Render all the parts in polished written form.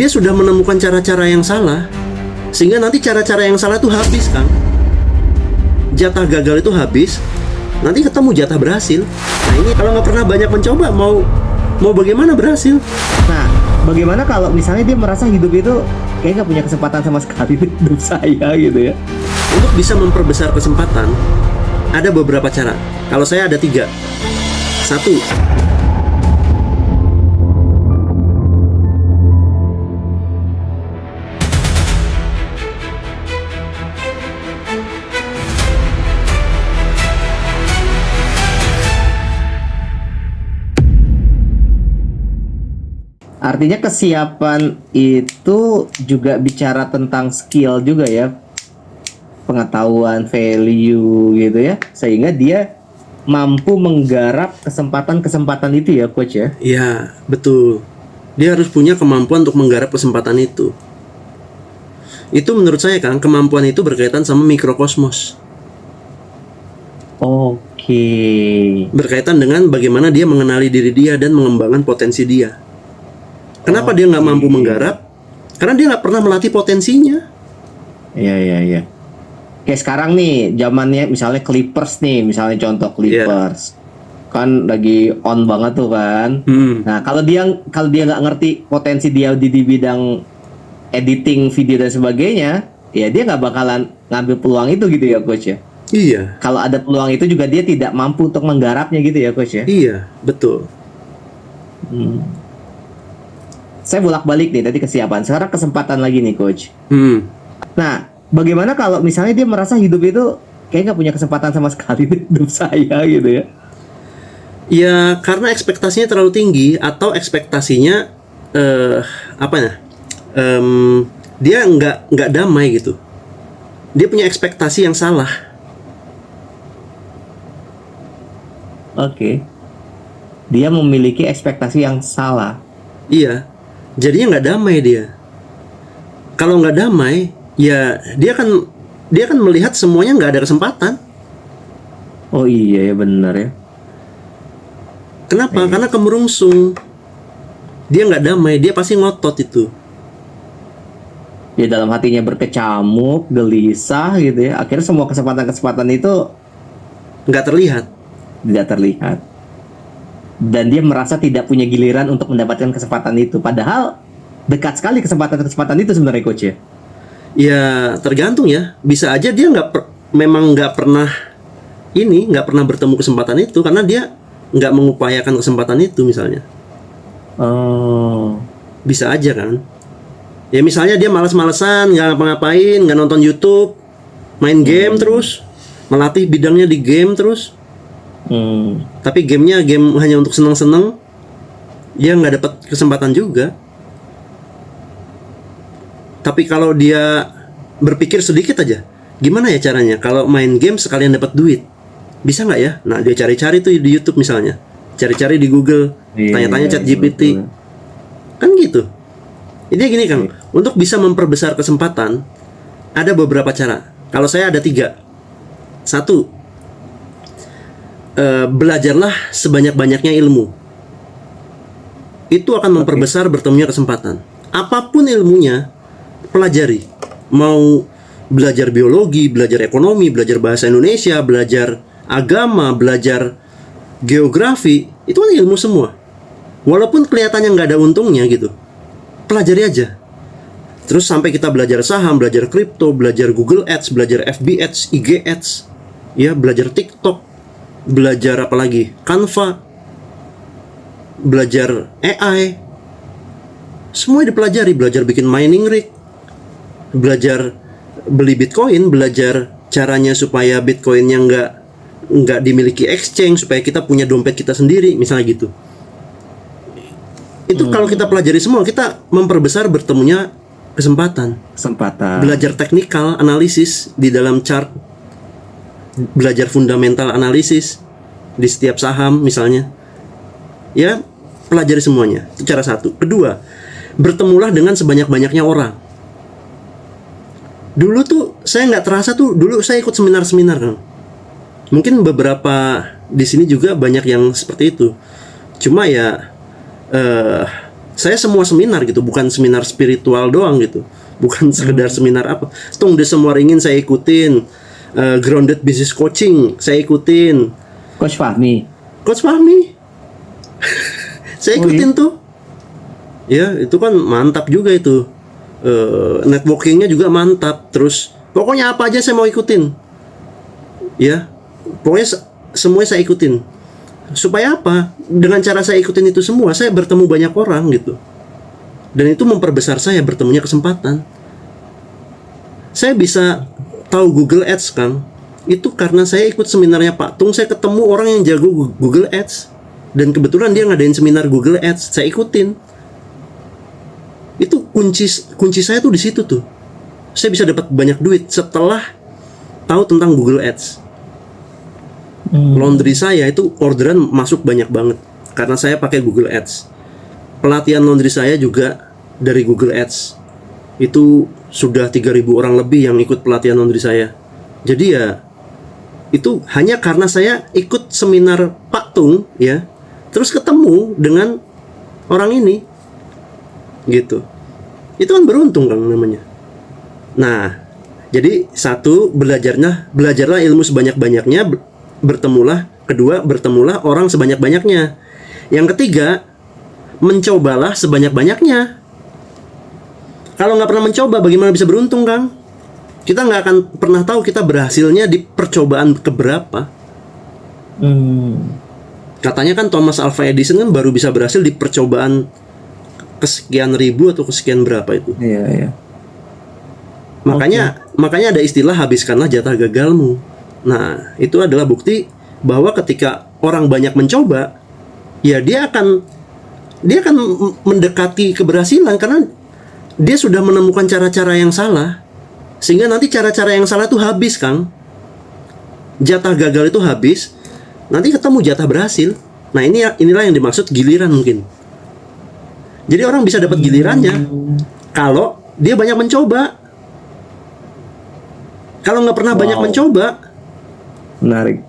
Dia sudah menemukan cara-cara yang salah, sehingga nanti cara-cara yang salah itu habis, Kang. Jatah gagal itu habis, nanti ketemu jatah berhasil. Nah ini kalau nggak pernah banyak mencoba, mau bagaimana berhasil? Nah, bagaimana kalau misalnya dia merasa hidup itu kayak nggak punya kesempatan sama sekali di hidup saya gitu ya? Untuk bisa memperbesar kesempatan, ada beberapa cara. Kalau saya ada 3. 1. Artinya kesiapan itu juga bicara tentang skill juga ya, pengetahuan, value gitu ya, sehingga dia mampu menggarap kesempatan-kesempatan itu ya, coach ya. Iya, betul. Dia harus punya kemampuan untuk menggarap kesempatan itu. Itu menurut saya, Kang, kemampuan itu berkaitan sama mikrokosmos. Oke. Berkaitan dengan bagaimana dia mengenali diri dia dan mengembangkan potensi dia. Kenapa dia nggak mampu menggarap? Karena dia nggak pernah melatih potensinya. Iya. Kayak sekarang nih, zamannya misalnya Clippers nih, misalnya contoh Clippers. Kan lagi on banget tuh kan. Nah, kalau dia nggak ngerti potensi dia di bidang editing video dan sebagainya, ya dia nggak bakalan ngambil peluang itu gitu ya, coach ya. Iya. Kalau ada peluang itu juga dia tidak mampu untuk menggarapnya gitu ya, coach ya. Iya, betul. Saya bolak-balik nih tadi kesiapan, sekarang kesempatan lagi nih, coach. Nah, bagaimana kalau misalnya dia merasa hidup itu kayak nggak punya kesempatan sama sekali di hidup saya gitu ya? Ya, karena ekspektasinya terlalu tinggi atau ekspektasinya dia nggak damai gitu. Dia punya ekspektasi yang salah. Oke. Dia memiliki ekspektasi yang salah. Iya, jadinya nggak damai dia. Kalau nggak damai, ya dia kan melihat semuanya nggak ada kesempatan. Oh iya ya, benar ya. Kenapa? Karena kemerungsung. Dia nggak damai, dia pasti ngotot itu. Dia dalam hatinya berkecamuk, gelisah gitu ya. Akhirnya semua kesempatan-kesempatan itu Nggak terlihat. tidak terlihat. Dan dia merasa tidak punya giliran untuk mendapatkan kesempatan itu. Padahal dekat sekali kesempatan-kesempatan itu sebenarnya, coach ya. Ya tergantung ya. Bisa aja dia memang nggak pernah bertemu kesempatan itu karena dia nggak mengupayakan kesempatan itu misalnya. Oh. Bisa aja kan. Ya misalnya dia malas-malesan, nggak ngapa-ngapain, nggak nonton YouTube, main game terus, melatih bidangnya di game terus. Tapi gamenya game hanya untuk seneng-seneng, dia nggak dapat kesempatan juga. Tapi kalau dia berpikir sedikit aja, gimana ya caranya kalau main game sekalian dapat duit, bisa nggak ya? Nah dia cari-cari tuh di YouTube misalnya, cari-cari di Google, tanya-tanya ChatGPT, kan gitu. Ini gini Kang, untuk bisa memperbesar kesempatan, ada beberapa cara. Kalau saya ada 3. 1. Belajarlah sebanyak-banyaknya ilmu. Itu akan memperbesar bertemunya kesempatan. Apapun ilmunya, pelajari. Mau belajar biologi, belajar ekonomi, belajar bahasa Indonesia, belajar agama, belajar geografi, itu kan ilmu semua. Walaupun kelihatannya nggak ada untungnya gitu, pelajari aja. Terus sampai kita belajar saham, belajar kripto, belajar Google Ads, belajar FB Ads, IG Ads, ya belajar TikTok, belajar apa lagi? Canva, belajar AI, semua dipelajari. Belajar bikin mining rig, belajar beli Bitcoin, belajar caranya supaya Bitcoinnya nggak dimiliki exchange, supaya kita punya dompet kita sendiri, misalnya gitu. Itu kalau kita pelajari semua, kita memperbesar bertemunya kesempatan. Belajar technical analisis di dalam chart, belajar fundamental analisis di setiap saham misalnya, ya pelajari semuanya. Itu cara 1. Kedua, bertemulah dengan sebanyak-banyaknya orang. Dulu tuh saya nggak terasa tuh, dulu saya ikut seminar-seminar kan. Mungkin beberapa di sini juga banyak yang seperti itu. Cuma ya saya semua seminar gitu, bukan seminar spiritual doang gitu, bukan sekedar seminar apa. Tung de semua ingin saya ikutin. Grounded Business Coaching saya ikutin. Coach Fahmi. Saya ikutin tuh. Ya, itu kan mantap juga itu. Networkingnya juga mantap. Terus pokoknya apa aja saya mau ikutin. Ya, pokoknya semuanya saya ikutin. Supaya apa? Dengan cara saya ikutin itu semua, saya bertemu banyak orang gitu. Dan itu memperbesar saya bertemunya kesempatan. Saya bisa tahu Google Ads, Kang. Itu karena saya ikut seminarnya Pak Tung, saya ketemu orang yang jago Google Ads. Dan kebetulan dia ngadain seminar Google Ads, saya ikutin. Itu kunci saya tuh di situ tuh. Saya bisa dapat banyak duit setelah tahu tentang Google Ads. Laundry saya itu orderan masuk banyak banget karena saya pakai Google Ads. Pelatihan laundry saya juga dari Google Ads. Itu sudah 3.000 orang lebih yang ikut pelatihan laundry saya. Jadi ya itu hanya karena saya ikut seminar Pak Tung ya. Terus ketemu dengan orang ini. Gitu. Itu kan beruntung kan namanya. Nah, jadi satu, belajarlah ilmu sebanyak-banyaknya. Kedua, bertemulah orang sebanyak-banyaknya. Yang ketiga, mencobalah sebanyak-banyaknya. Kalau nggak pernah mencoba, bagaimana bisa beruntung, Kang? Kita nggak akan pernah tahu kita berhasilnya di percobaan keberapa. Katanya kan Thomas Alva Edison kan baru bisa berhasil di percobaan kesekian ribu atau kesekian berapa itu. Iya. Makanya ada istilah habiskanlah jatah gagalmu. Nah, itu adalah bukti bahwa ketika orang banyak mencoba, ya dia akan mendekati keberhasilan karena dia sudah menemukan cara-cara yang salah. Sehingga nanti cara-cara yang salah itu habis, Kang. Jatah gagal itu habis, nanti ketemu jatah berhasil. Nah, inilah yang dimaksud giliran mungkin. Jadi orang bisa dapat gilirannya kalau dia banyak mencoba. Kalau nggak pernah banyak mencoba, menarik.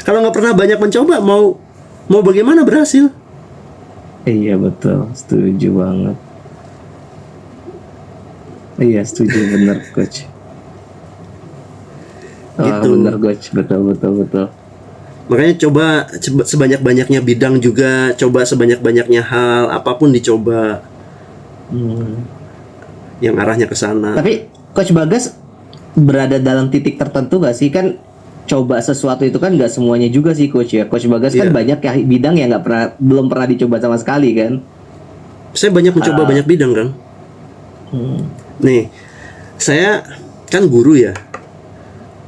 Kalau nggak pernah banyak mencoba, mau bagaimana berhasil? Iya betul, setuju banget. Iya setuju, bener Coach. Gitu. Bener Coach, betul. Makanya coba sebanyak-banyaknya bidang juga, coba sebanyak-banyaknya hal, apapun dicoba. Yang arahnya ke sana. Tapi Coach Bagas berada dalam titik tertentu gak sih? Kan coba sesuatu itu kan gak semuanya juga sih Coach ya. Coach Bagas kan banyak ya bidang yang belum pernah dicoba sama sekali kan. Saya banyak mencoba banyak bidang kan. Nih, saya kan guru ya.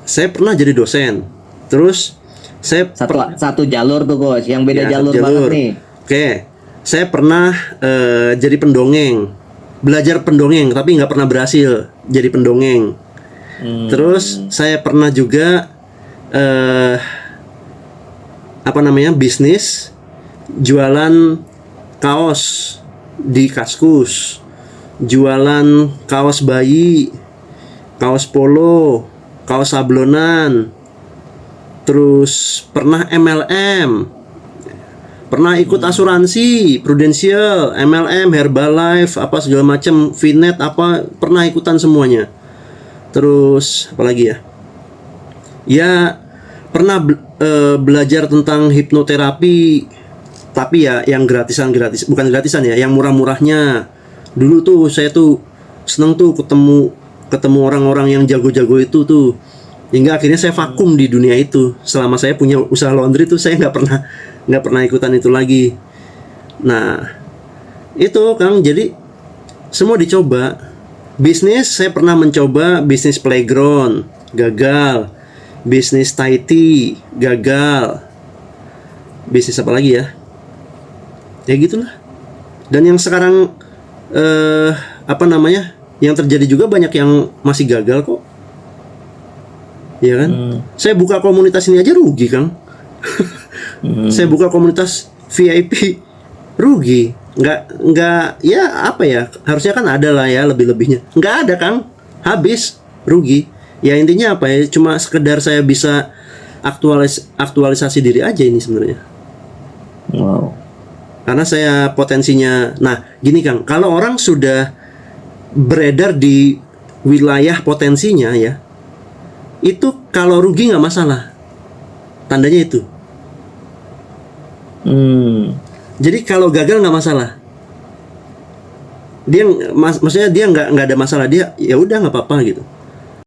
Saya pernah jadi dosen. Terus saya satu jalur tuh Coach, yang beda jalur banget nih. Oke, saya pernah jadi pendongeng, belajar pendongeng tapi nggak pernah berhasil jadi pendongeng. Terus saya pernah juga bisnis jualan kaos di Kaskus, jualan kaos bayi, kaos polo, kaos sablonan. Terus pernah MLM, pernah ikut asuransi, Prudential, MLM, Herbalife, apa segala macam, Vinet, apa pernah ikutan semuanya. Terus apa lagi ya? Ya pernah belajar tentang hipnoterapi, tapi ya yang bukan gratisan ya, yang murah-murahnya. Dulu tuh saya tuh seneng tuh ketemu orang-orang yang jago-jago itu tuh. Hingga akhirnya saya vakum di dunia itu. Selama saya punya usaha laundry tuh saya nggak pernah ikutan itu lagi. Nah, itu Kang, jadi semua dicoba. Bisnis saya pernah mencoba bisnis playground, gagal. Bisnis Thai tea, gagal. Bisnis apa lagi ya? Ya gitulah. Dan yang sekarang yang terjadi juga banyak yang masih gagal kok. Ya kan? Saya buka komunitas ini aja rugi, Kang. Saya buka komunitas VIP rugi. Nggak ya apa ya? Harusnya kan ada lah ya lebih-lebihnya. Nggak ada, Kang. Habis rugi. Ya intinya apa ya? Cuma sekedar saya bisa aktualisasi diri aja ini sebenarnya. Wow. Karena saya potensinya. Nah, gini Kang, kalau orang sudah beredar di wilayah potensinya ya, itu kalau rugi nggak masalah. Tandanya itu. Jadi kalau gagal nggak masalah. Dia maksudnya dia nggak ada masalah, dia ya udah nggak apa-apa gitu.